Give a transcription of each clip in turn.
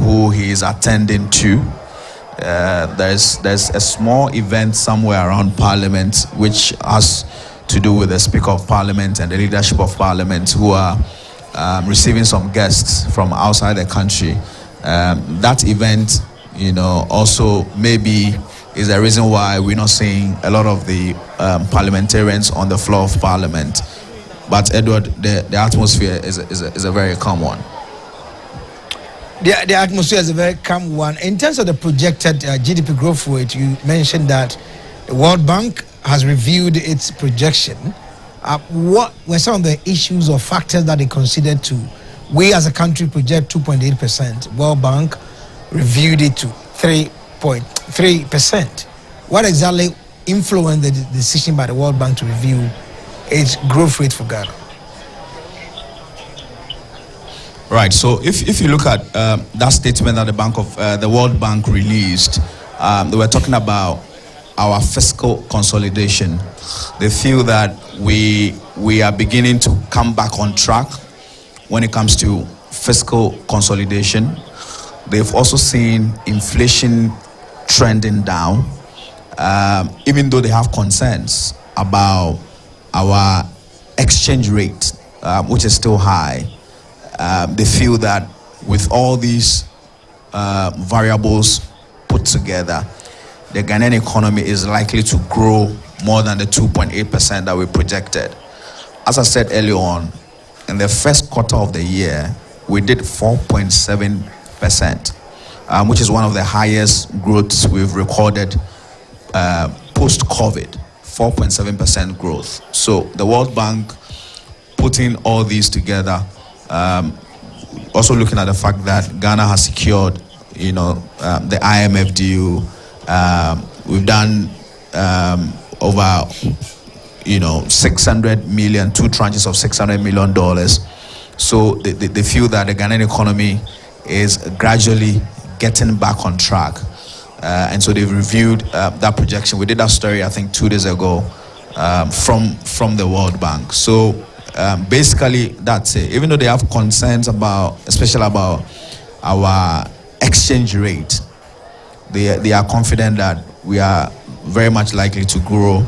who he is attending to. There's a small event somewhere around Parliament which has to do with the Speaker of Parliament and the leadership of Parliament, who are receiving some guests from outside the country. That event, also maybe is the reason why we're not seeing a lot of the parliamentarians on the floor of Parliament. But Edward, the atmosphere is a very calm one. The atmosphere is a very calm one. In terms of the projected GDP growth rate, you mentioned that the World Bank has reviewed its projection. What were some of the issues or factors that they considered to? We as a country project 2.8%. World Bank reviewed it to 3.3%. What exactly influenced the decision by the World Bank to review its growth rate for Ghana? Right. So if you look at that statement that the World Bank released, they were talking about our fiscal consolidation. They feel that we are beginning to come back on track when it comes to fiscal consolidation. They've also seen inflation trending down, even though they have concerns about our exchange rate, which is still high. They feel that with all these variables put together, the Ghanaian economy is likely to grow more than the 2.8% that we projected. As I said earlier on, in the first quarter of the year, we did 4.7%, which is one of the highest growths we've recorded post-COVID, 4.7% growth. So the World Bank putting all these together, also looking at the fact that Ghana has secured, the IMF deal. We've done over, 600 million, two tranches of $600 million. So they feel that the Ghanaian economy is gradually getting back on track. And so they've reviewed that projection. We did that story, I think, 2 days ago from the World Bank. So basically, that's it. Even though they have concerns especially about our exchange rate, they are confident that we are very much likely to grow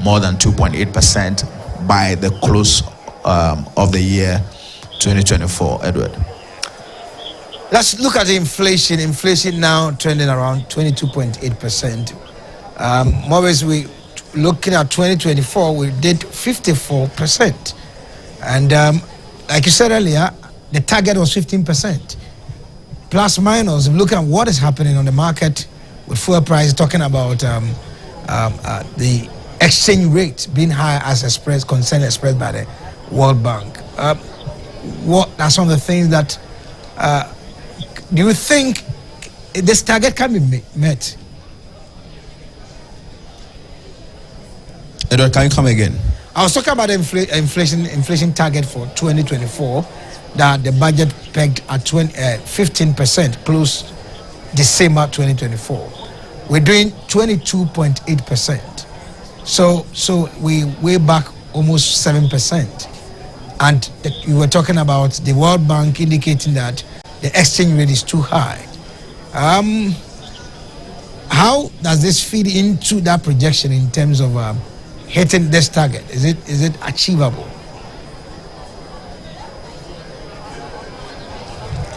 more than 2.8% by the close of the year 2024, Edward. Let's look at the inflation. Inflation now trending around 22.8%. Maurice, we looking at 2024, we did 54%. And like you said earlier, the target was 15%. Plus minus, looking at what is happening on the market with fuel prices, talking about the exchange rate being high as concern expressed by the World Bank. What are some of the things that do you think this target can be met? Edward, can you come again? I was talking about the inflation target for 2024 that the budget pegged at 15% close December 2024. We're doing 22.8%. So we way back almost 7%. And you were talking about the World Bank indicating that the exchange rate is too high. How does this feed into that projection in terms of hitting this target? Is it achievable?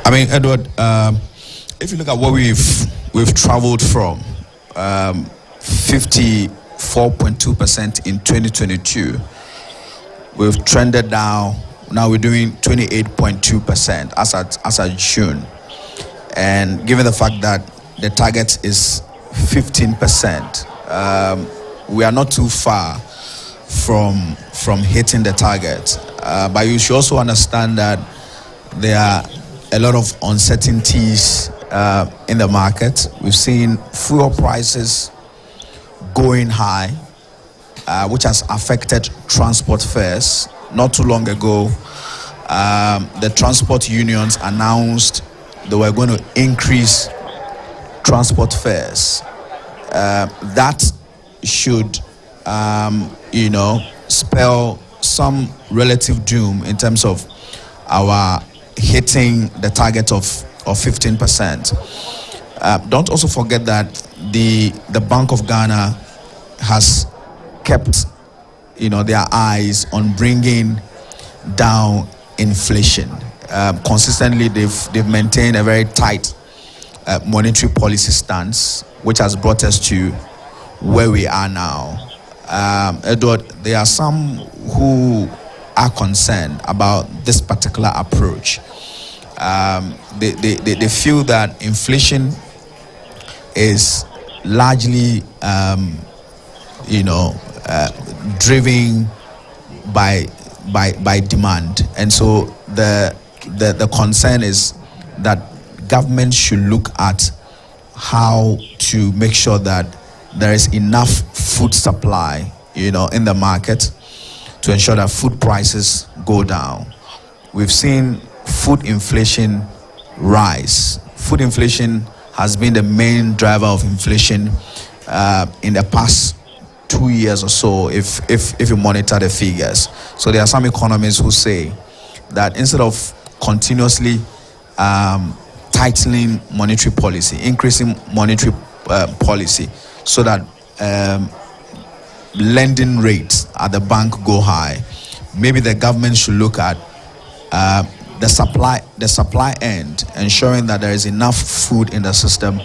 I mean, Edward, if you look at what we've traveled from 54.2% in 2022, we've trended down. Now we're doing 28.2% as at June, and given the fact that the target is 15%, we are not too far from hitting the target. But you should also understand that there are a lot of uncertainties in the market. We've seen fuel prices going high, which has affected transport fares. Not too long ago, the transport unions announced they were going to increase transport fares. That should, spell some relative doom in terms of our hitting the target of or 15%. Don't also forget that the Bank of Ghana has kept, their eyes on bringing down inflation. Consistently, they've maintained a very tight monetary policy stance, which has brought us to where we are now. Edward, there are some who are concerned about this particular approach. They feel that inflation is largely, driven by demand, and so the concern is that government should look at how to make sure that there is enough food supply, in the market, to ensure that food prices go down. We've seen food inflation rise. Food inflation has been the main driver of inflation in the past 2 years or so, if you monitor the figures. So there are some economists who say that instead of continuously tightening monetary policy, increasing monetary policy, so that lending rates at the bank go high, maybe the government should look at the supply end, ensuring that there is enough food in the system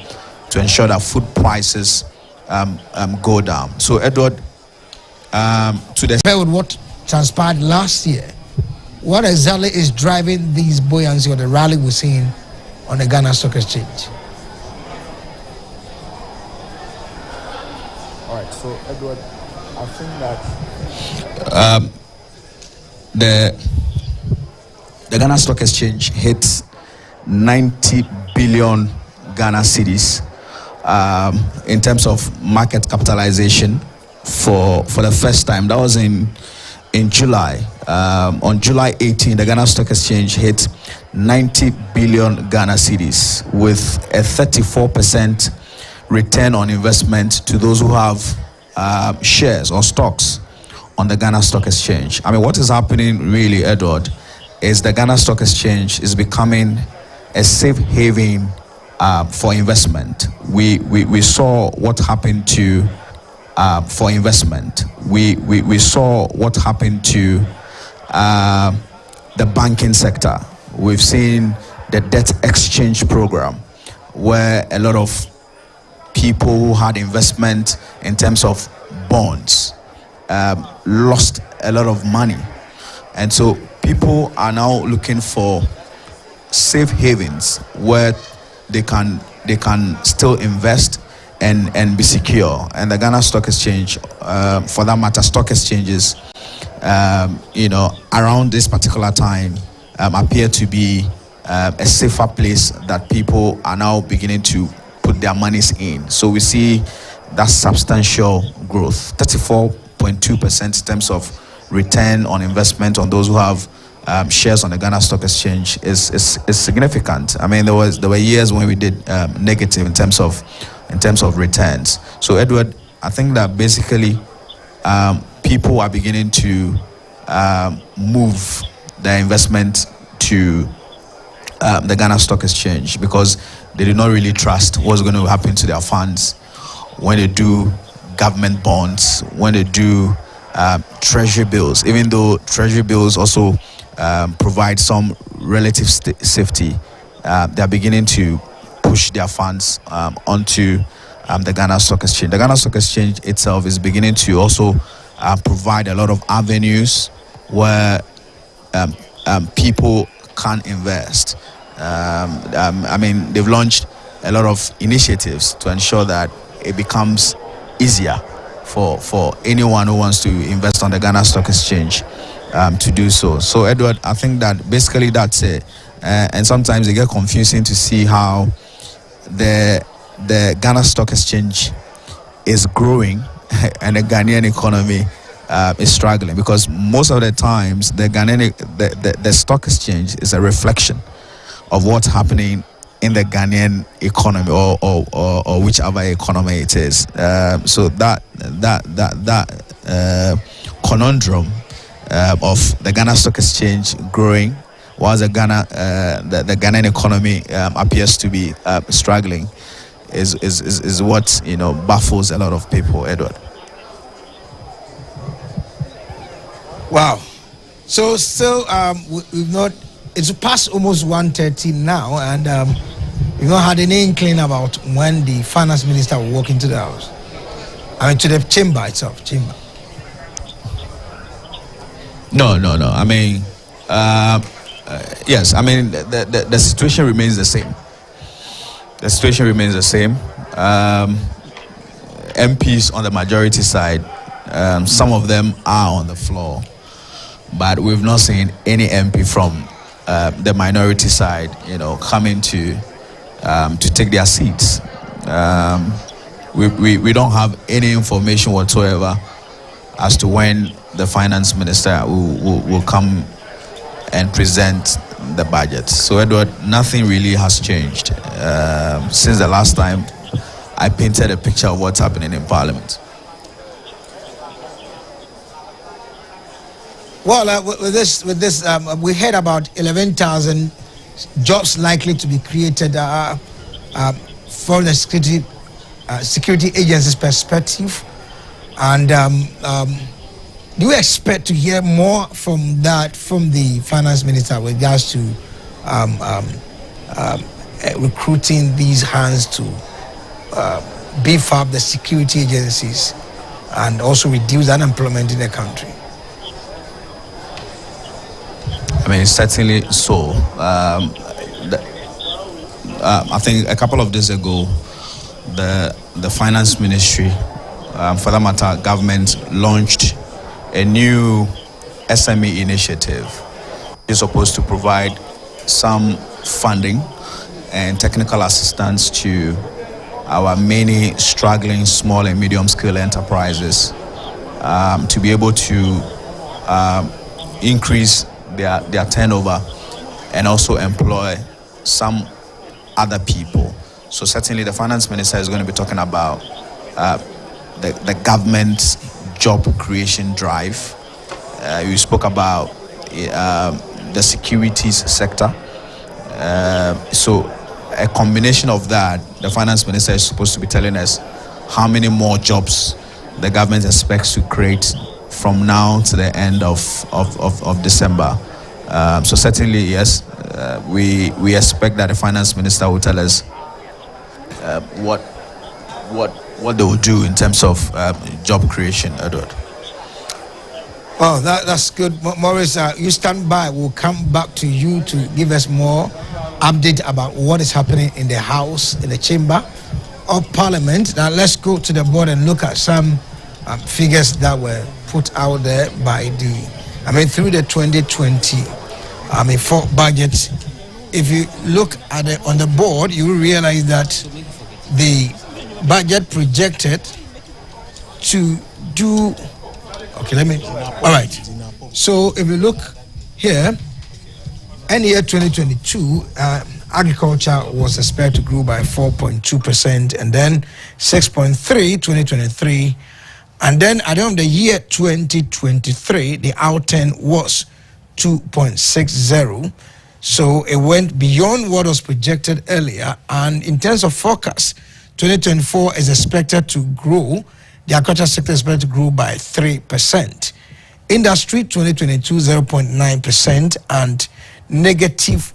to ensure that food prices go down. So, Edward, compared with what transpired last year, what exactly is driving these buoyancy or the rally we're seeing on the Ghana Stock Exchange? All right, so Edward, I think that the Ghana Stock Exchange hit 90 billion Ghana cedis in terms of market capitalization for the first time. That was in July. On July 18, the Ghana Stock Exchange hit 90 billion Ghana cedis with a 34% return on investment to those who have shares or stocks on the Ghana Stock Exchange. I mean, what is happening really, Edward, is the Ghana Stock Exchange is becoming a safe haven for investment. We saw what happened to for investment. We saw what happened to the banking sector. We've seen the debt exchange program, where a lot of people who had investment in terms of bonds lost a lot of money, and so people are now looking for safe havens where they can still invest and be secure. And the Ghana Stock Exchange, for that matter, stock exchanges, around this particular time, appear to be a safer place that people are now beginning to put their monies in. So we see that substantial growth, 34.2% in terms of return on investment on those who have shares on the Ghana Stock Exchange is significant. I mean, there were years when we did negative in terms of returns. So, Edward, I think that basically people are beginning to move their investment to the Ghana Stock Exchange because they do not really trust what's going to happen to their funds when they do government bonds, when they do treasury bills. Even though treasury bills also provide some relative safety, they are beginning to push their funds onto the Ghana Stock Exchange. The Ghana Stock Exchange itself is beginning to also provide a lot of avenues where people can invest. I mean, they've launched a lot of initiatives to ensure that it becomes easier for anyone who wants to invest on the Ghana Stock Exchange to do so. So, Edward, I think that basically that's it. And sometimes it gets confusing to see how the Ghana Stock Exchange is growing and the Ghanaian economy is struggling, because most of the times the stock exchange is a reflection of what's happening in the Ghanaian economy or whichever economy it is. So that conundrum of the Ghana Stock Exchange growing whilst the Ghanaian economy appears to be struggling, is what baffles a lot of people, Edward. Wow. So still, we've not. It's past almost 1:30 now, and we've not had any inkling about when the finance minister will walk into the house. I mean, to the chamber itself. Chamber. No. I mean, yes. I mean, the situation remains the same. The situation remains the same. MPs on the majority side, some of them are on the floor, but we've not seen any MP from the minority side, coming to take their seats. We don't have any information whatsoever as to when the finance minister will come and present the budget. So, Edward, nothing really has changed since the last time I painted a picture of what's happening in Parliament. Well, with this, we heard about 11,000 jobs likely to be created from the security agency's perspective, and do you expect to hear more from the finance minister with regards to recruiting these hands to beef up the security agencies and also reduce unemployment in the country? I mean, certainly so. I think a couple of days ago, the finance ministry, for that matter, government launched a new SME initiative. It's supposed to provide some funding and technical assistance to our many struggling small and medium-scale enterprises to be able to increase their turnover and also employ some other people. So certainly the finance minister is going to be talking about the government's job creation drive. You spoke about the securities sector. So a combination of that, the finance minister is supposed to be telling us how many more jobs the government expects to create from now to the end of December. So certainly, yes, we expect that the finance minister will tell us what they will do in terms of job creation, Edward. Well, that's good. Maurice, you stand by. We'll come back to you to give us more update about what is happening in the House, in the Chamber of Parliament. Now, let's go to the board and look at some figures that were put out there by through the 2024 budget. If you look at it on the board, you will realize that the budget projected to do. Okay, all right. So if you look here, in year 2022, agriculture was expected to grow by 4.2%, and then 6.3% 2023, and then at the end of the year 2023, the outturn was 2.60. So it went beyond what was projected earlier. And in terms of forecast, 2024 is expected to grow. The agriculture sector is expected to grow by 3%. Industry 2022 0.9% and negative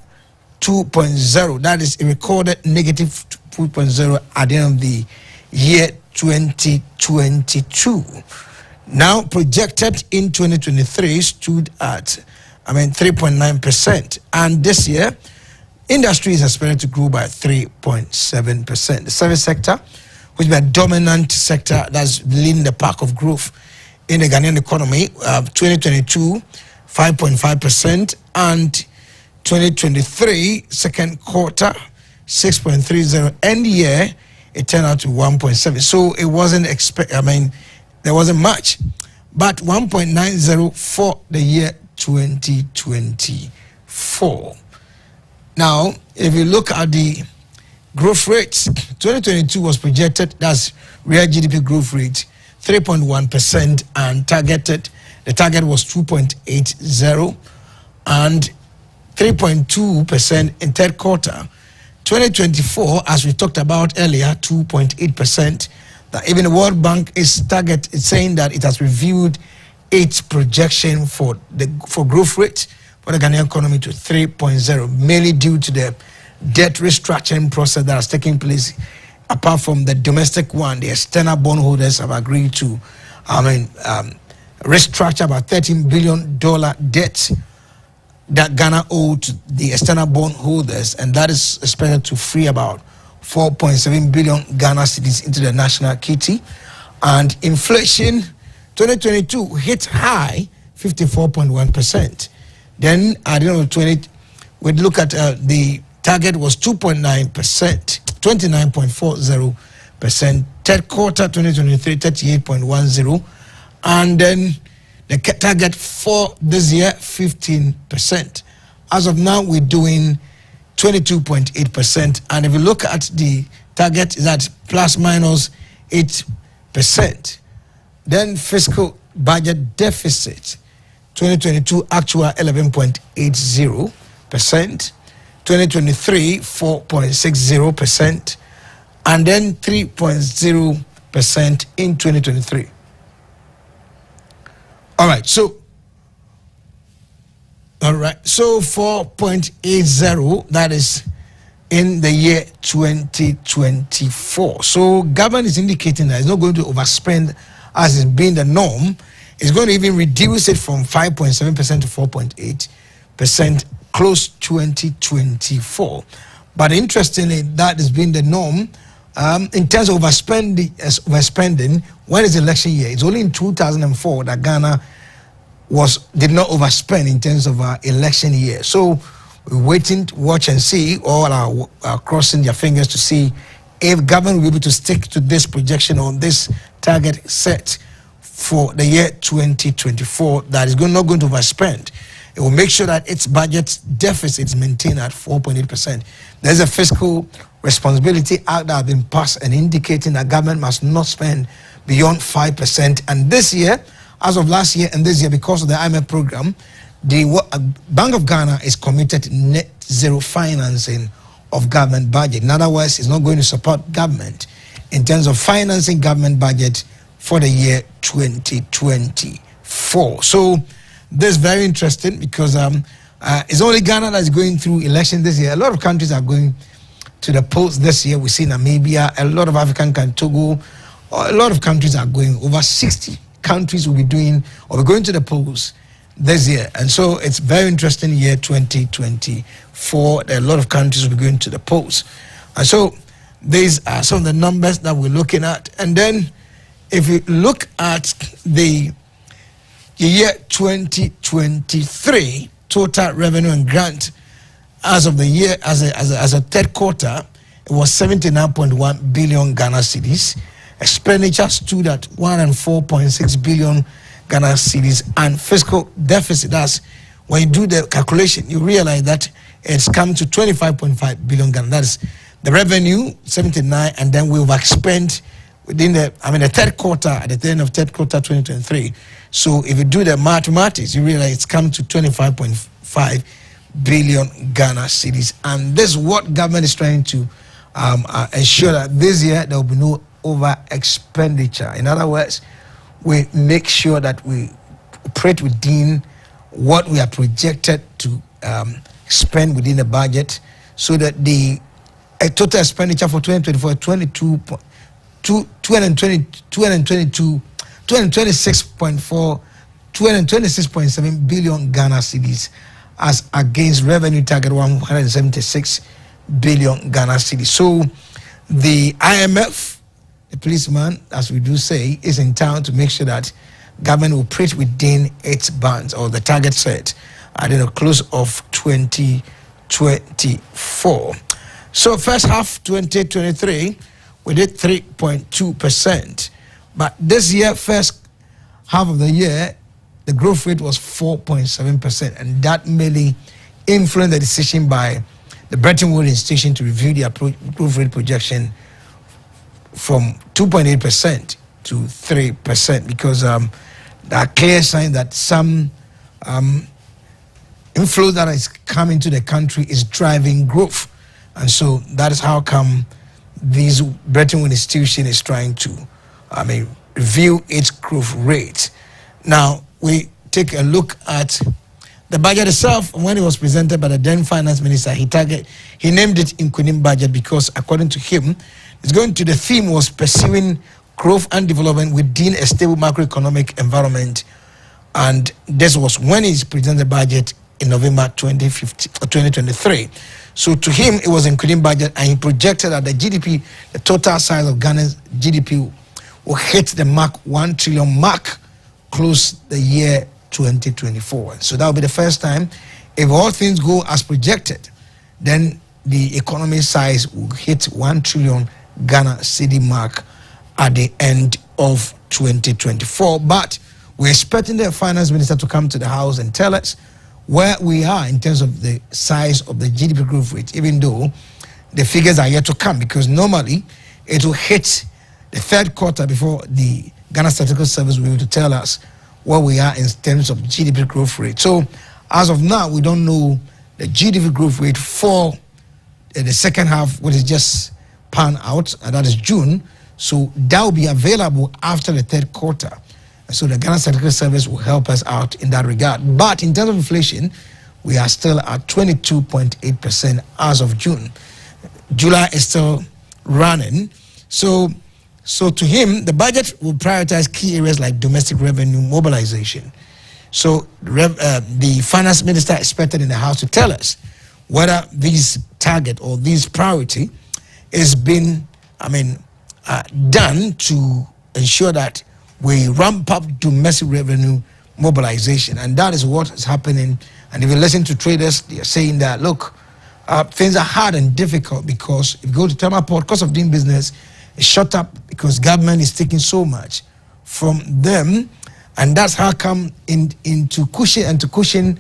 2.0. That is a recorded negative 2.0 at the end of the year 2022. Now projected in 2023 stood at 3.9%, and this year industry is expected to grow by 3.7%. The service sector, which is a dominant sector that's leading the pack of growth in the Ghanaian economy, 2022 5.5%, and 2023 second quarter 6.30, end year it turned out to 1.7. So it wasn't there wasn't much, but 1.90 for the year 2024. Now, if you look at the growth rates, 2022 was projected, that's real GDP growth rate, 3.1%, and the target was 2.80, and 3.2% in third quarter. 2024, as we talked about earlier, 2.8%. That even the World Bank is saying that it has reviewed its projection for growth rate for the Ghanaian economy to 3.0, mainly due to the debt restructuring process that has taken place. Apart from the domestic one, the external bondholders have agreed to, restructure about $13 billion debt that Ghana owed to the external bondholders, and that is expected to free about 4.7 billion Ghana cedis into the national kitty. And inflation 2022 hit high 54.1%. Then at the end of 20, we look at the target was 2.9%, 29.40%. Third quarter 2023, 38.10%. And then the target for this year, 15%. As of now, we're doing 22.8%. And if you look at the target, is at plus minus 8%. Then fiscal budget deficit, 2022 actual 11.80%. 2023, 4.60%. And then 3.0% in 2023. All right, so 4.80, that is in the year 2024. So government is indicating that it's not going to overspend as is being the norm. It's going to even reduce it from 5.7% to 4.8% close 2024. But interestingly, that has been the norm. In terms of overspending, when is election year? It's only in 2004 that Ghana did not overspend in terms of election year. So we're waiting to watch and see. All are crossing their fingers to see if government will be able to stick to this projection on this target set for the year 2024 that is not going to overspend. It will make sure that its budget deficit is maintained at 4.8%. There's a fiscal responsibility act that has been passed and indicating that government must not spend beyond 5%. And this year, as of last year and this year, because of the IMF program, the Bank of Ghana is committed to net zero financing of government budget. In other words, it's not going to support government in terms of financing government budget for the year 2024. So this is very interesting because it's only Ghana that's going through election this year. A lot of countries are going to the polls this year. We see Namibia, a lot of African countries, Togo, a lot of countries are going. Over 60 countries will be going to the polls this year. And so it's very interesting year 2024. A lot of countries will be going to the polls. And so these are some of the numbers that we're looking at. And then if you look at the year 2023 total revenue and grant as of the year, as a third quarter, it was 79.1 billion Ghana cedis. Expenditure stood at 104.6 billion Ghana cedis, and fiscal deficit, that's when you do the calculation, you realize that it's come to 25.5 billion Ghana. That is the revenue, 79, and then we overspent within the third quarter, at the end of third quarter 2023. So if you do the mathematics, you realize it's come to 25.5 billion Ghana cedis. And this is what government is trying to ensure that this year there will be no over expenditure. In other words, we make sure that we operate within what we are projected to spend within the budget, so that the total expenditure for 2024 226.7 billion Ghana cedis, as against revenue target 176 billion Ghana cedis. So the IMF, the policeman, as we do say, is in town to make sure that government will operate within its bands or the target set at the close of 2024. So first half 2023, we did 3.2%. But this year, first half of the year, the growth rate was 4.7%. And that merely influenced the decision by the Bretton Woods institution to review their growth rate projection from 2.8% to 3%, because there are clear signs that some inflow that is coming to the country is driving growth. And so that is how come this Bretton Woods institution is trying to, review its growth rate. Now, we take a look at the budget itself. When it was presented by the then finance minister, he named it Nkonim budget because, according to him, the theme was pursuing growth and development within a stable macroeconomic environment. And this was when he presented the budget in November 2023. So to him, it was Nkonim budget, and he projected that the GDP, the total size of Ghana's GDP, will hit the 1 trillion mark close the year 2024. So that will be the first time, if all things go as projected, then the economy size will hit 1 trillion Ghana cedi mark at the end of 2024. But we're expecting the finance minister to come to the house and tell us where we are in terms of the size of the GDP growth rate, even though the figures are yet to come, because normally it will hit the third quarter before the Ghana Statistical Service will be able to tell us where we are in terms of GDP growth rate. So as of now, we don't know the GDP growth rate for the second half, which is just pan out, and that is June. So that will be available after the third quarter. So the Ghana Statistical Service will help us out in that regard. But in terms of inflation, we are still at 22.8% as of June. July is still running. So to him, the budget will prioritize key areas like domestic revenue mobilization. So the finance minister expected in the House to tell us whether this target or this priority is being, done to ensure that we ramp up domestic revenue mobilization. And that is what is happening. And if you listen to traders, they are saying that, look, things are hard and difficult because if you go to Tema Port, cost of doing business is shut up because government is taking so much from them. And that's how come into cushion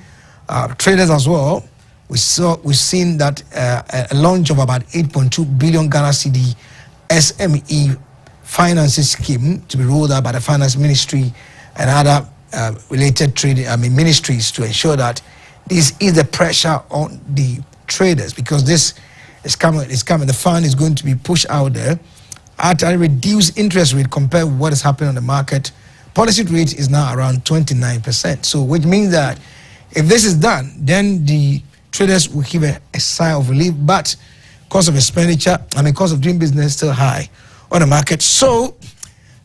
traders as well. We've seen that a launch of about 8.2 billion Ghana cedi SME finances scheme to be rolled out by the finance ministry and other related ministries to ensure that this is the pressure on the traders, because this is coming. The fund is going to be pushed out there at a reduced interest rate compared with what is happening on the market. Policy rate is now around 29%. So which means that if this is done, then the traders will give a sigh of relief, but cost of expenditure, cost of doing business is still high on the market. So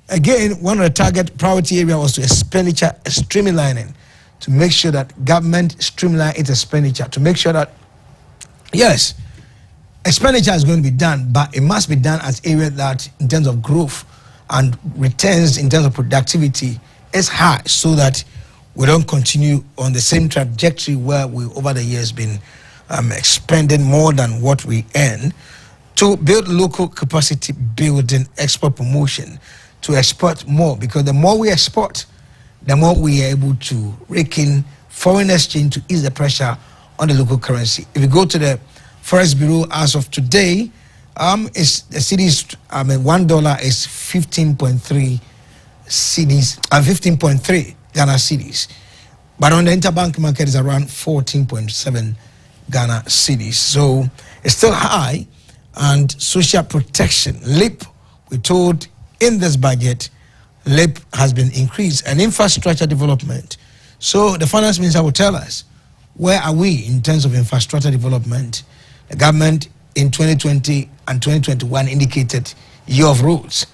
again, one of the target priority area was to expenditure streamlining, to make sure that government streamline its expenditure, to make sure that, yes, expenditure is going to be done, but it must be done as area that in terms of growth and returns in terms of productivity is high, so that we don't continue on the same trajectory where we over the years been expending more than what we earn, to build local capacity building, export promotion, to export more, because the more we export, the more we are able to rake in foreign exchange to ease the pressure on the local currency. If you go to the Forex Bureau as of today, it's the cedis, $1 is 15.3 cedis, 15.3 Ghana cedis. But on the interbank market is around 14.7 Ghana cedis. So it's still high. And social protection, LIP, we told in this budget, LIP has been increased, and infrastructure development. So the finance minister will tell us, where are we in terms of infrastructure development? The government in 2020 and 2021 indicated year of roads.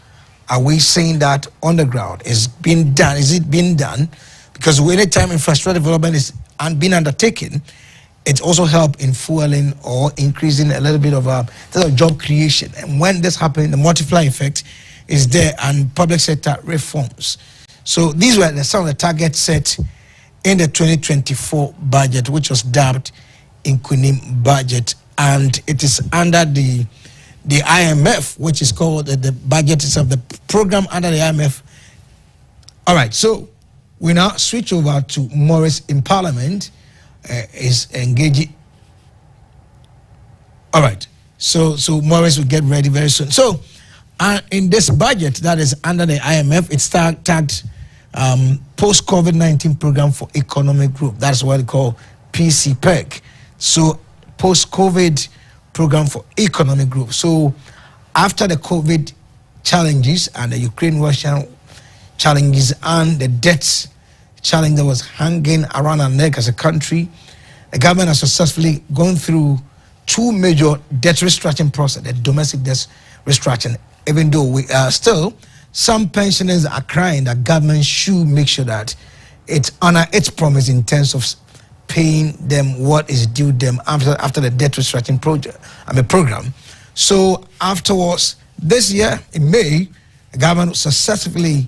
Are we saying that on the ground is being done? Is it being done? Because anytime infrastructure development is being undertaken, it also helps in fueling or increasing a little bit of job creation. And when this happens, the multiplier effect is there, and public sector reforms. So these were some of the targets set in the 2024 budget, which was dubbed Nkonim budget, and it is under the IMF, which is called the budget is of the program under the IMF. All right, so we now switch over to Morris in Parliament. Is engaging. All right, so Morris will get ready very soon. So in this budget that is under the IMF, it's tagged post-COVID-19 program for economic growth. That's what they call PCPEC. So post-COVID program for economic growth. So after the COVID challenges and the Ukraine-Russian challenges and the debt challenge that was hanging around our neck as a country, the government has successfully gone through two major debt restructuring process, the domestic debt restructuring, even though we are still, some pensioners are crying that government should make sure that it honor its promise in terms of paying them what is due them after the debt restructuring program. So afterwards, this year in May, the government successfully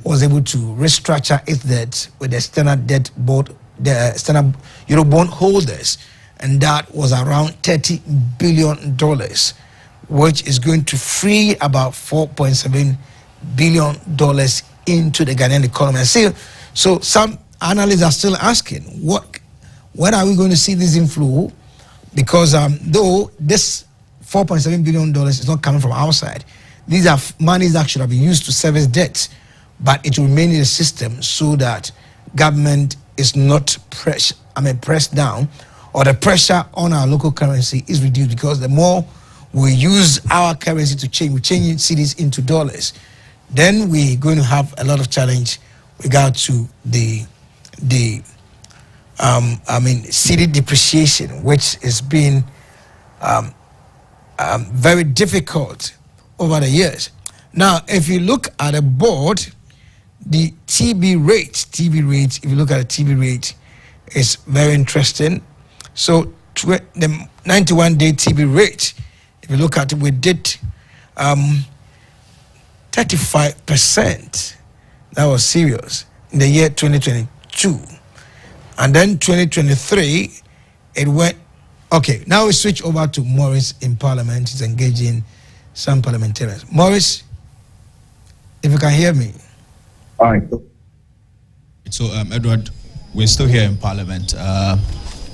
was able to restructure its debt with the standard debt board, the standard Eurobond holders, and that was around $30 billion, which is going to free about $4.7 billion into the Ghanaian economy. And so some analysts are still asking, when are we going to see this inflow? Because though this $4.7 billion is not coming from outside, these are monies that should have been used to service debt, but it will remain in the system so that government is not pressed down, or the pressure on our local currency is reduced, because the more we use our currency to change, we change cedis into dollars, then we're going to have a lot of challenge with regard to the cedi depreciation, which has been very difficult over the years. Now, if you look at the board, the TB rate, if you look at the TB rate, is very interesting. So the 91-day TB rate, if you look at it, we did 35%. That was serious in the year 2022. And then 2023, it went, okay, now we switch over to Maurice in Parliament. He's engaging some parliamentarians. Maurice, if you can hear me. All right. So, Edward, we're still here in Parliament.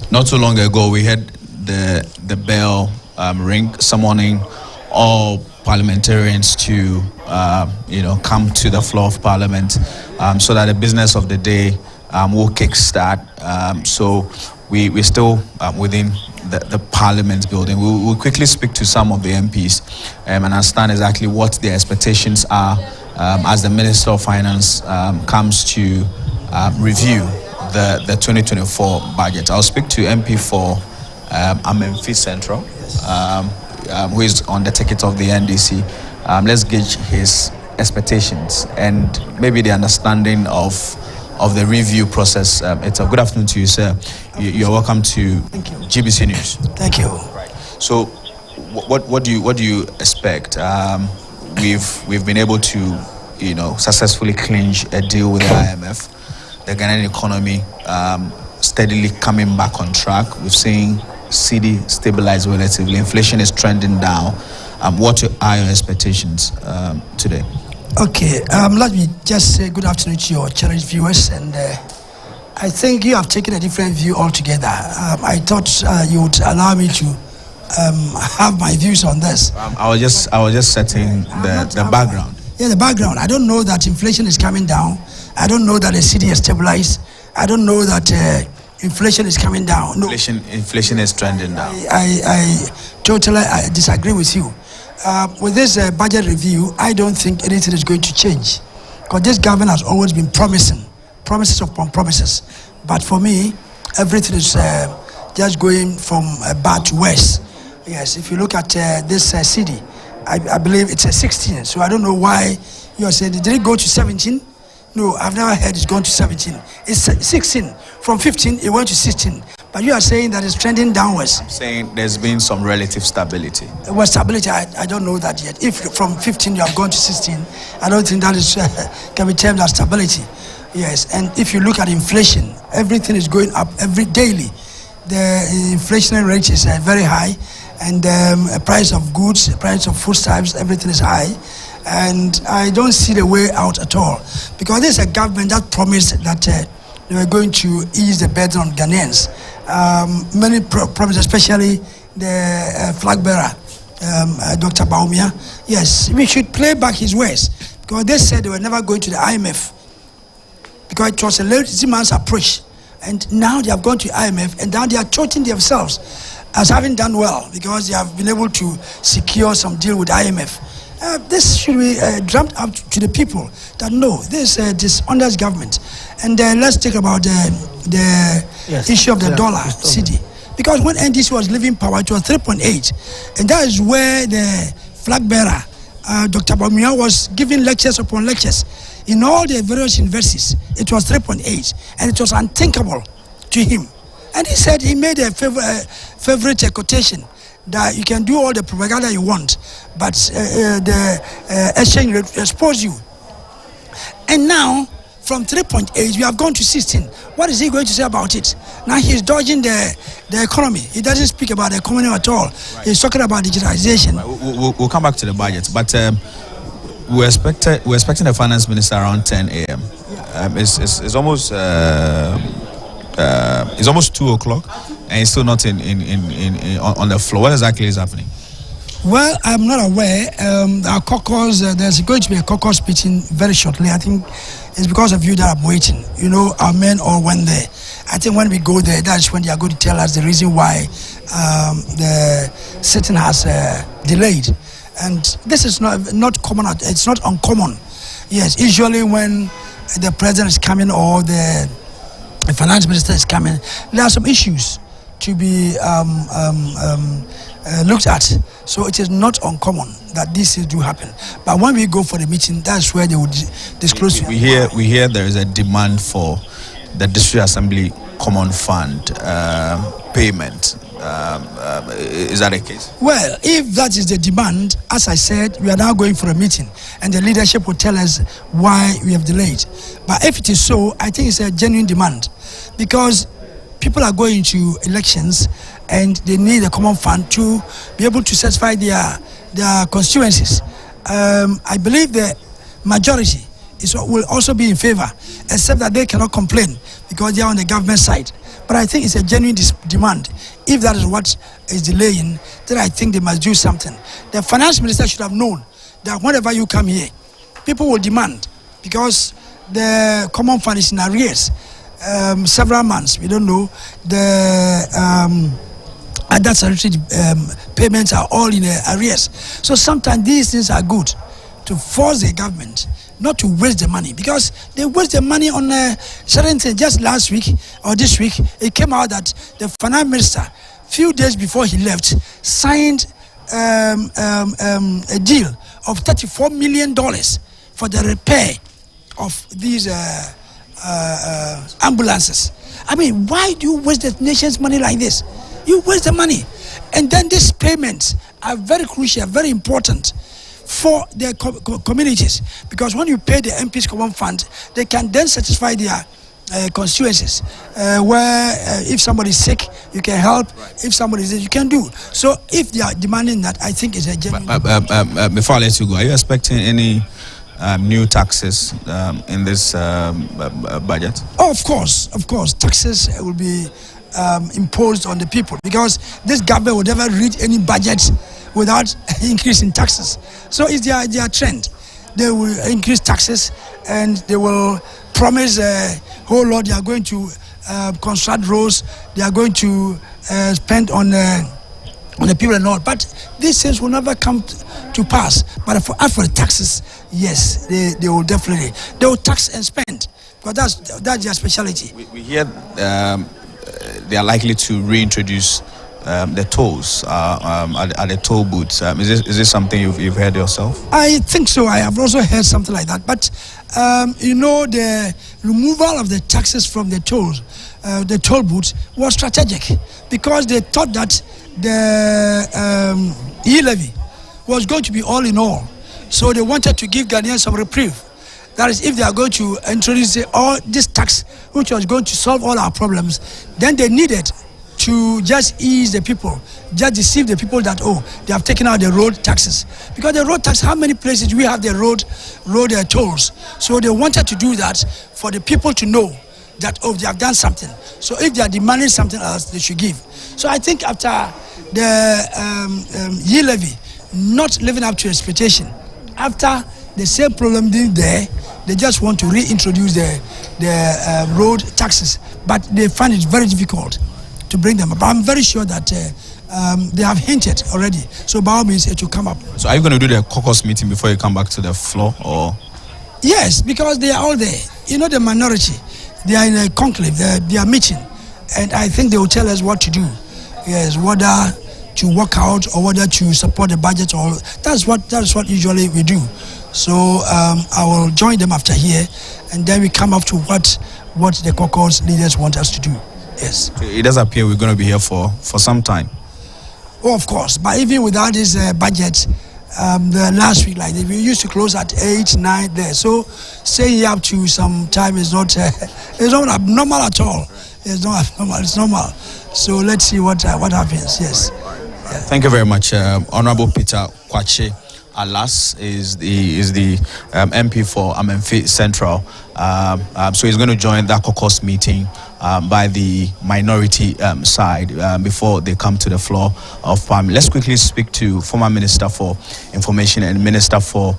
Not too long ago, we had the bell ring, summoning all parliamentarians to, come to the floor of Parliament, so that the business of the day will kickstart. So we're still within the Parliament building. We'll quickly speak to some of the MPs and understand exactly what their expectations are as the Minister of Finance comes to review the 2024 budget. I'll speak to MP for Amenfi Central, who is on the ticket of the NDC. Let's gauge his expectations and maybe the understanding of the review process. It's a good afternoon to you, sir. You're welcome to GBC News. Thank you. Right. So, what do you expect? We've been able to, successfully clinch a deal with the IMF. The Ghanaian economy steadily coming back on track. We've seen cedi stabilize relatively. Inflation is trending down. What are your expectations today? Okay, let me just say good afternoon to your challenge viewers, and I think you have taken a different view altogether. I thought you would allow me to have my views on this. I was just setting the background. Yeah, the background. I don't know that inflation is coming down. I don't know that the cedi is stabilized. I don't know that inflation is coming down. No. Inflation is trending down. I totally disagree with you. With this budget review, I don't think anything is going to change, because this government has always been promises upon promises. But for me, everything is just going from bad to worse. Yes, if you look at this cedi, I believe it's a 16. So I don't know why you are saying, did it go to 17? No, I've never heard it's gone to 17. It's 16. From 15, it went to 16. But you are saying that it's trending downwards. I'm saying there's been some relative stability. Well, stability, I don't know that yet. If from 15 you have gone to 16, I don't think that is can be termed as stability. Yes, and if you look at inflation, everything is going up every daily. The inflation rate is very high, and price of goods, price of foodstuffs, everything is high. And I don't see the way out at all, because there's a government that promised that they were going to ease the burden on Ghanaians. Many promises, especially the flag bearer, Dr. Bawumia. Yes, we should play back his words, because they said they were never going to the IMF, because it was a lazy man's approach. And now they have gone to IMF, and now they are touting themselves as having done well because they have been able to secure some deal with IMF. This should be drummed up to the people that no, this is dishonest government. And let's talk about the issue of the dollar cedi. Because when NDC was leaving power, it was 3.8. And that is where the flag bearer, Dr. Bawumia, was giving lectures upon lectures. In all the various universities, it was 3.8. And it was unthinkable to him. And he said he made a favorite quotation that you can do all the propaganda you want, but the exchange rate will expose you. And now, from 3.8, we have gone to 16. What is he going to say about it? Now he's dodging the economy. He doesn't speak about the economy at all. Right. He's talking about digitalization. Right. We'll come back to the budget, but we're expecting the finance minister around 10 a.m. It's almost 2 o'clock, and he's still not on the floor. What exactly is happening? Well, I'm not aware. Our caucus, there's going to be a caucus meeting very shortly. I think it's because of you that I'm waiting. You know, our men all went there. I think when we go there, that's when they are going to tell us the reason why the sitting has delayed. And this is not common. It's not uncommon. Yes, usually when the president is coming or the finance minister is coming, there are some issues to be looked at. So it is not uncommon that this do happen. But when we go for the meeting, that's where they would disclose. We hear there is a demand for the District Assembly Common Fund payment. Is that the case? Well, if that is the demand, as I said, we are now going for a meeting, and the leadership will tell us why we have delayed. But if it is so, I think it's a genuine demand, because people are going to elections and they need a common fund to be able to satisfy their constituencies. I believe the majority will also be in favor, except that they cannot complain because they are on the government side. But I think it's a genuine demand. If that is what is delaying, then I think they must do something. The finance minister should have known that whenever you come here, people will demand, because the common fund is in arrears. Several months, we don't know. The other sanitary payments are all in arrears. So sometimes these things are good to force the government not to waste the money, because they waste the money on certain things. Just last week or this week, it came out that the finance minister, few days before he left, signed a deal of $34 million for the repair of these ambulances. I mean, why do you waste the nation's money like this? You waste the money. And then these payments are very crucial, very important for their communities, because when you pay the MP's Common Fund, they can then satisfy their constituencies, where if somebody is sick, you can help. Right. If somebody is, you can do. So if they are demanding that, I think it's a genuine. Before I let you go, are you expecting any new taxes in this budget? Oh, of course. Taxes will be imposed on the people, because this government will never read any budget without increasing taxes. So it's their trend. They will increase taxes, and they will promise a whole lot. They are going to construct roads. They are going to spend on the people and all. But these things will never come to pass. But for the taxes, yes, they will definitely. They will tax and spend, because that's their specialty. We hear they are likely to reintroduce the tolls at the toll booths. Is this something you've heard yourself? I think so. I have also heard something like that. But the removal of the taxes from the toll booths was strategic, because they thought that the e-levy was going to be all in all. So they wanted to give Ghanaians some reprieve. That is, if they are going to introduce all this tax, which was going to solve all our problems, then they needed to just ease the people, just deceive the people that, they have taken out the road taxes. Because the road tax, how many places we have the road tolls? So they wanted to do that for the people to know that, they have done something. So if they are demanding something else, they should give. So I think after the yield levy not living up to expectation, after the same problem being there, they just want to reintroduce the road taxes. but they find it very difficult to bring them up. But I'm very sure that they have hinted already. So by all means, it will come up. So are you going to do the caucus meeting before you come back to the floor, or? Yes, because they are all there. You know, the minority, they are in a conclave, they are meeting, and I think they will tell us what to do. Yes, whether to work out or whether to support the budget, or that is what usually we do. So I will join them after here, and then we come up to what the caucus leaders want us to do. Yes. It does appear we're going to be here for some time. Oh, of course, but even without this budget, the last week, like we used to close at 8, 9 there. So staying up to some time is not it's not abnormal at all. It's not abnormal. It's normal. So let's see what happens. Yes. Yeah. Thank you very much, Honorable Peter Kwakye Alas is the MP for Amenfi Central. So he's going to join that caucus meeting by the minority side before they come to the floor of Parliament. Let's quickly speak to former Minister for Information and Minister for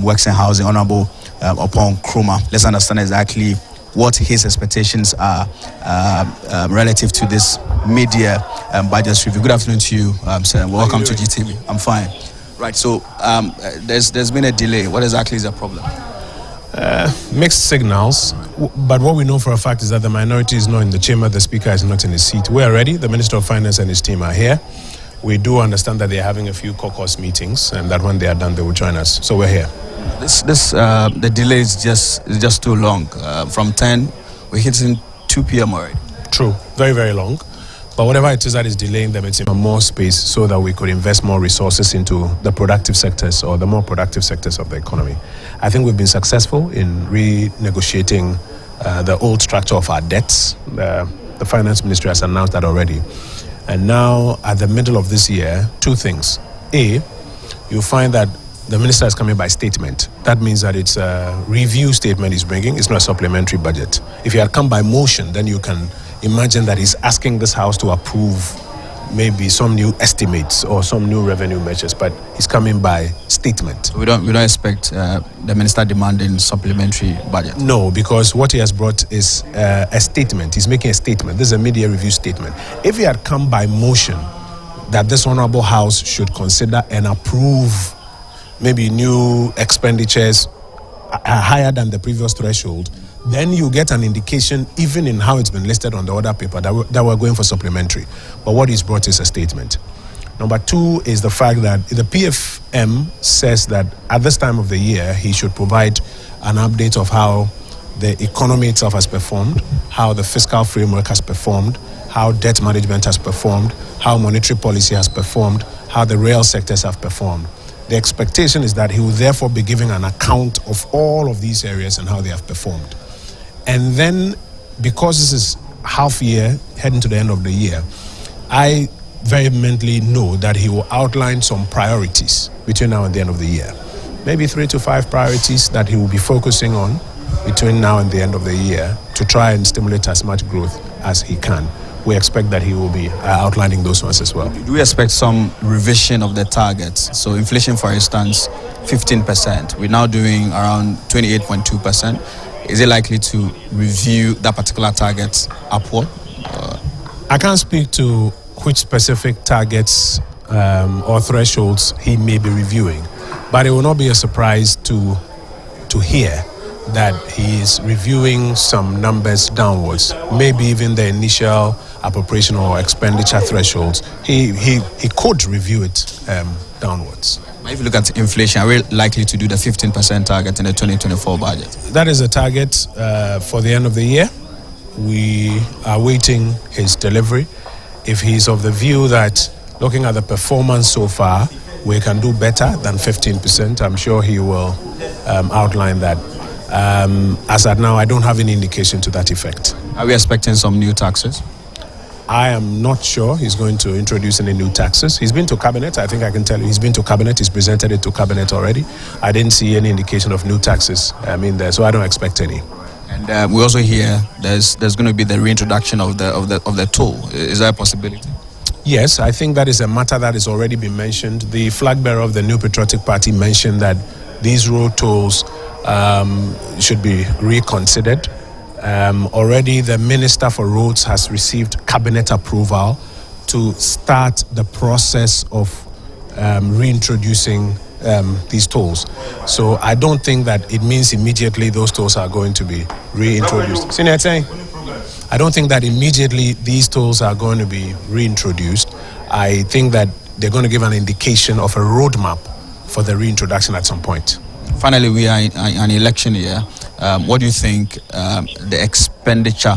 Works and Housing, Honorable Opong Nkrumah. Let's understand exactly what his expectations are relative to this mid-year budget review. Good afternoon to you, sir. Welcome to GTV. I'm fine. Right, so there's been a delay. What exactly is the problem? Mixed signals, but what we know for a fact is that the minority is not in the chamber, the speaker is not in his seat. We are ready. The Minister of Finance and his team are here. We do understand that they're having a few caucus meetings, and that when they are done, they will join us. So we're here. The delay is just too long. From 10, we're hitting 2 p.m. already. True, very, very long. But whatever it is that is delaying them, it's in more space so that we could invest more resources into the productive sectors, or the more productive sectors of the economy. I think we've been successful in renegotiating the old structure of our debts. The Finance Ministry has announced that already. And now, at the middle of this year, 2 things. A, you find that the minister is coming by statement. That means that it's a review statement he's bringing. It's not a supplementary budget. If he had come by motion, then you can imagine that he's asking this House to approve maybe some new estimates or some new revenue measures, but he's coming by statement. We don't expect the minister demanding supplementary budget. No, because what he has brought is a statement. He's making a statement. This is a mid-year review statement. If he had come by motion that this honorable House should consider and approve maybe new expenditures higher than the previous threshold, then you get an indication, even in how it's been listed on the order paper, that we're going for supplementary. But what he's brought is a statement. Number 2 is the fact that the PFM says that at this time of the year, he should provide an update of how the economy itself has performed, how the fiscal framework has performed, how debt management has performed, how monetary policy has performed, how the rail sectors have performed. The expectation is that he will therefore be giving an account of all of these areas and how they have performed. And then, because this is half year, heading to the end of the year, I vehemently know that he will outline some priorities between now and the end of the year. Maybe 3 to 5 priorities that he will be focusing on between now and the end of the year to try and stimulate as much growth as he can. We expect that he will be outlining those ones as well. Do we expect some revision of the targets? So inflation, for instance, 15%. We're now doing around 28.2%. Is it likely to review that particular target upward? I can't speak to which specific targets or thresholds he may be reviewing, but it will not be a surprise to hear that he is reviewing some numbers downwards, maybe even the initial appropriation or expenditure thresholds. He could review it downwards. If you look at inflation, are we likely to do the 15% target in the 2024 budget? That is a target for the end of the year. We are waiting his delivery. If he's of the view that, looking at the performance so far, we can do better than 15%, I'm sure he will outline that. As at now, I don't have any indication to that effect. Are we expecting some new taxes? I am not sure he's going to introduce any new taxes. He's been to cabinet. I think I can tell you he's been to cabinet. He's presented it to cabinet already. I didn't see any indication of new taxes in there, so I don't expect any. And we also hear there's going to be the reintroduction of the toll. Is that a possibility? Yes, I think that is a matter that has already been mentioned. The flag bearer of the New Patriotic Party mentioned that these road tolls should be reconsidered. Already the Minister for Roads has received cabinet approval to start the process of reintroducing these tolls. So I don't think that it means immediately those tolls are going to be reintroduced. Senior saying, I don't think that immediately these tolls are going to be reintroduced. I think that they're going to give an indication of a roadmap for the reintroduction at some point. Finally, we are in an election year. What do you think the expenditure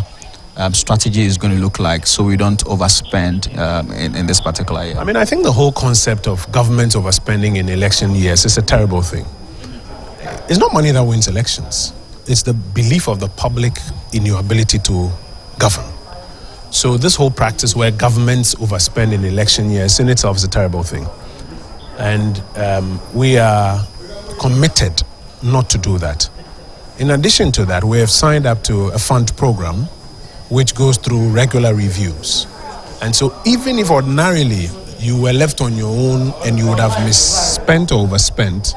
strategy is going to look like so we don't overspend in this particular year? I mean, I think the whole concept of government overspending in election years is a terrible thing. It's not money that wins elections. It's the belief of the public in your ability to govern. So this whole practice where governments overspend in election years in itself is a terrible thing. And we are committed not to do that. In addition to that, we have signed up to a fund program which goes through regular reviews. And so even if ordinarily you were left on your own and you would have misspent or overspent,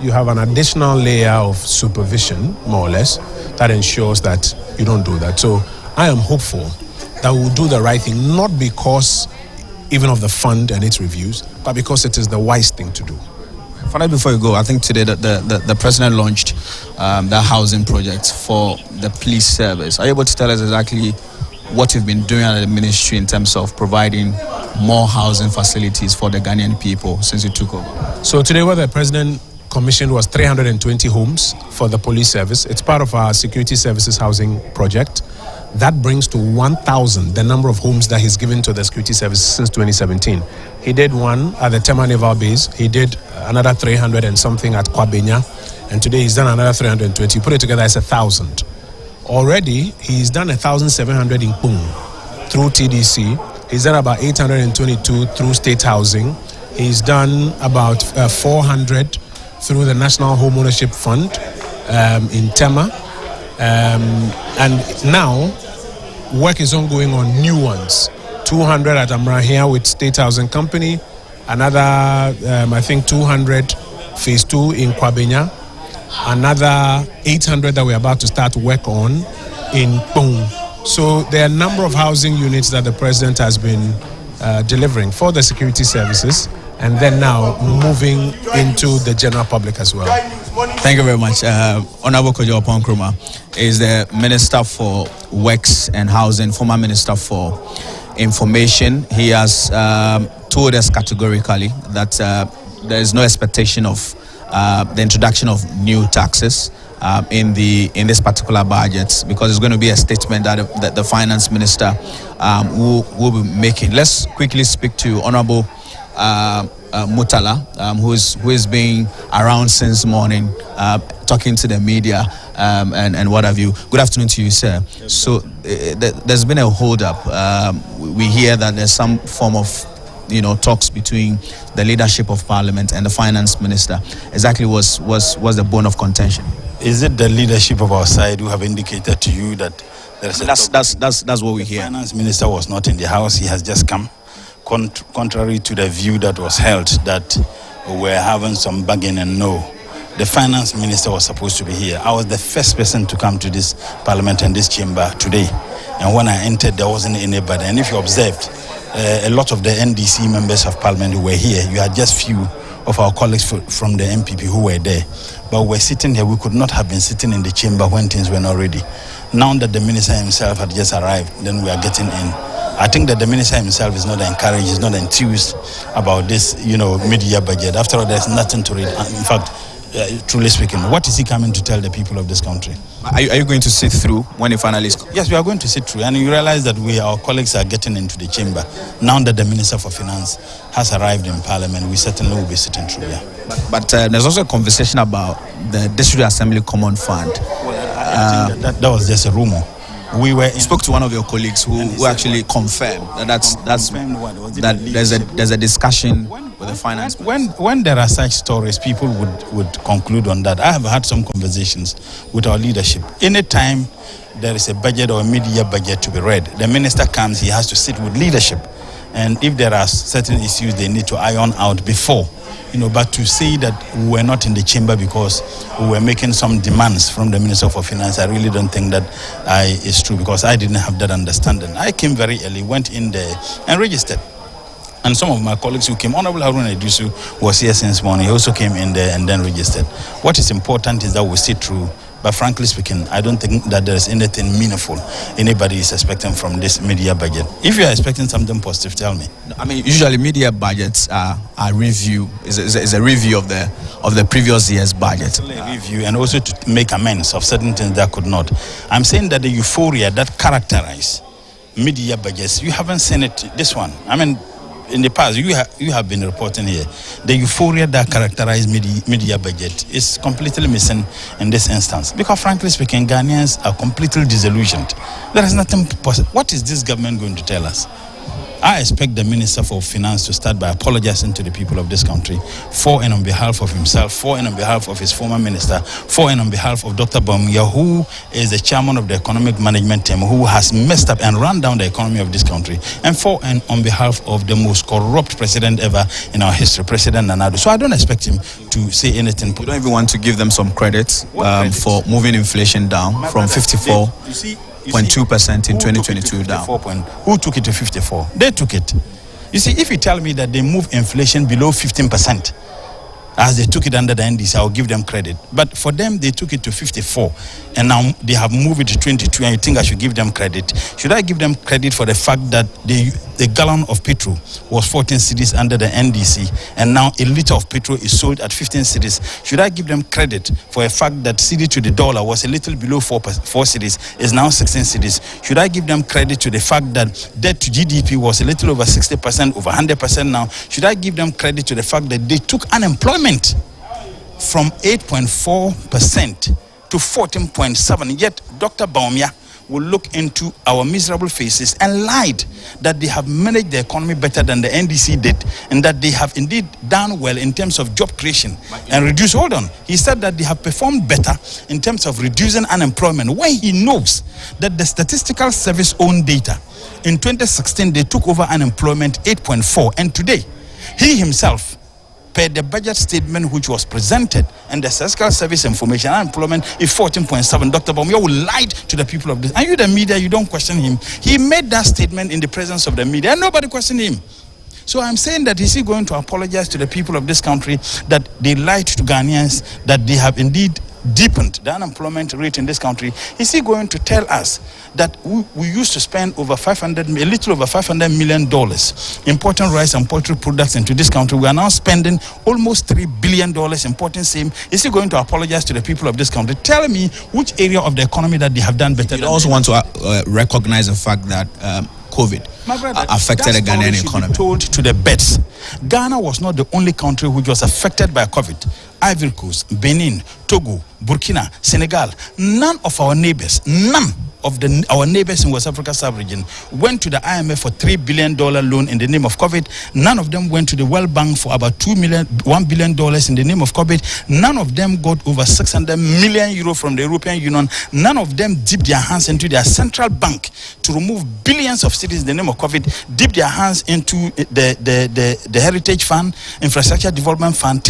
you have an additional layer of supervision, more or less, that ensures that you don't do that. So I am hopeful that we'll do the right thing, not because even of the fund and its reviews, but because it is the wise thing to do. Finally, before you go, I think today the president launched the housing project for the police service. Are you able to tell us exactly what you've been doing at the ministry in terms of providing more housing facilities for the Ghanaian people since you took over? So today what the president commissioned was 320 homes for the police service. It's part of our security services housing project. That brings to 1,000 the number of homes that he's given to the security services since 2017. He did one at the Tema Naval Base. He did another 300 and something at Kwabenya. And today he's done another 320. Put it together, it's 1,000. Already, he's done 1,700 in Pung through TDC. He's done about 822 through State Housing. He's done about 400 through the National Home Ownership Fund in Tema. And now, work is ongoing on new ones. 200 at Amrahia with State Housing Company. Another, I think, 200 phase 2 in Kwabenya. Another 800 that we're about to start work on in Pung. So there are a number of housing units that the president has been delivering for the security services, and then now moving into the general public as well. Thank you very much. Honorable Kojo Oppong-Nkrumah is the Minister for Works and Housing, former Minister for Information. He has told us categorically that there is no expectation of the introduction of new taxes in this particular budget, because it's going to be a statement that the Finance Minister will be making. Let's quickly speak to Honorable Murtala, who is being around since morning, talking to the media and what have you. Good afternoon to you, sir. So there's been a hold-up. We hear that there's some form of talks between the leadership of Parliament and the Finance Minister. Exactly what's the bone of contention? Is it the leadership of our side who have indicated to you that there's a that's what we hear? The Finance Minister was not in the house. He has just come. Contrary to the view that was held that we're having some bargaining, no. The Finance Minister was supposed to be here. I was the first person to come to this Parliament and this chamber today. And when I entered, there wasn't anybody. And if you observed, a lot of the NDC members of Parliament who were here, you had just few of our colleagues from the MPP who were there. But we're sitting here, we could not have been sitting in the chamber when things were not ready. Now that the Minister himself had just arrived, then we are getting in. I think that the Minister himself is not encouraged, is not enthused about this, mid-year budget. After all, there's nothing to read. In fact, truly speaking, what is he coming to tell the people of this country? Are you going to sit through when he finally is? Yes, we are going to sit through. And you realize that our colleagues are getting into the chamber. Now that the Minister for Finance has arrived in Parliament, we certainly will be sitting through here. But there's also a conversation about the District Assembly Common Fund. I think that was just a rumor. We spoke to one of your colleagues who actually confirmed that there's a discussion with the finance. When there are such stories, people would conclude on that. I have had some conversations with our leadership. Anytime there is a budget or a mid-year budget to be read, the minister comes, he has to sit with leadership. And if there are certain issues they need to iron out before but to say that we were not in the chamber because we were making some demands from the Minister for Finance, I really don't think that is true, because I didn't have that understanding. I came very early, went in there and registered. And some of my colleagues who came, Honorable Haruna Iddrisu was here since morning. He also came in there and then registered. What is important is that we stay true. But frankly speaking, I don't think that there is anything meaningful anybody is expecting from this media budget. If you are expecting something positive, tell me. I mean, usually media budgets are review, is a review of the previous year's budget. A review, and also to make amends of certain things that could not. I'm saying that the euphoria that characterized media budgets, you haven't seen it. This one, I mean, in the past, you have been reporting here. The euphoria that characterized media budget is completely missing in this instance. Because frankly speaking, Ghanaians are completely disillusioned. There is nothing possible. What is this government going to tell us? I expect the Minister for Finance to start by apologizing to the people of this country for and on behalf of himself, for and on behalf of his former minister, for and on behalf of Dr. Bawumia, who is the chairman of the economic management team, who has messed up and run down the economy of this country, and for and on behalf of the most corrupt president ever in our history, President Nana Addo. So I don't expect him to say anything. You don't even want to give them some credit for moving inflation down from 54.2% in 2022 down. Who took it to 54? They took it. You see, if you tell me that they move inflation below 15%, as they took it under the NDC, I'll give them credit. But for them, they took it to 54, and now they have moved it to 22, and you think I should give them credit? Should I give them credit for the fact that the gallon of petrol was 14 cedis under the NDC, and now a liter of petrol is sold at 15 cedis? Should I give them credit for the fact that cedi to the dollar was a little below 4 cedis, is now 16 cedis? Should I give them credit to the fact that debt to GDP was a little over 60%, over 100% now? Should I give them credit to the fact that they took unemployment from 8.4% to 14.7%? Yet Dr. Bawumia will look into our miserable faces and lied that they have managed the economy better than the NDC did, and that they have indeed done well in terms of job creation and reduce. Hold on. He said that they have performed better in terms of reducing unemployment, when he knows that the Statistical Service own data in 2016 they took over unemployment 8.4%, and today he himself, per the budget statement which was presented and the Statistical Service information, unemployment is 14.7%. Dr. Bawumia will lie to the people of this. And you, the media, you don't question him. He made that statement in the presence of the media, and nobody questioned him. So I'm saying that is he going to apologize to the people of this country that they lied to Ghanaians, that they have indeed deepened the unemployment rate in this country? Is he going to tell us that we used to spend a little over $500 million importing rice and poultry products into this country? We are now spending almost $3 billion importing same. Is he going to apologize to the people of this country? Tell me which area of the economy that they have done better. You also want to recognize the fact that COVID affected the Ghanaian economy. Told to the beds. Ghana was not the only country which was affected by COVID. Ivory Coast, Benin, Togo, Burkina, Senegal, none of our neighbors, our neighbors in West Africa sub-region went to the IMF for $3 billion loan in the name of COVID. None of them went to the World Bank for about $1 billion in the name of COVID. None of them got over 600 million euro from the European Union. None of them dipped their hands into their central bank to remove billions of cedis in the name of COVID, dipped their hands into the Heritage Fund, Infrastructure Development Fund.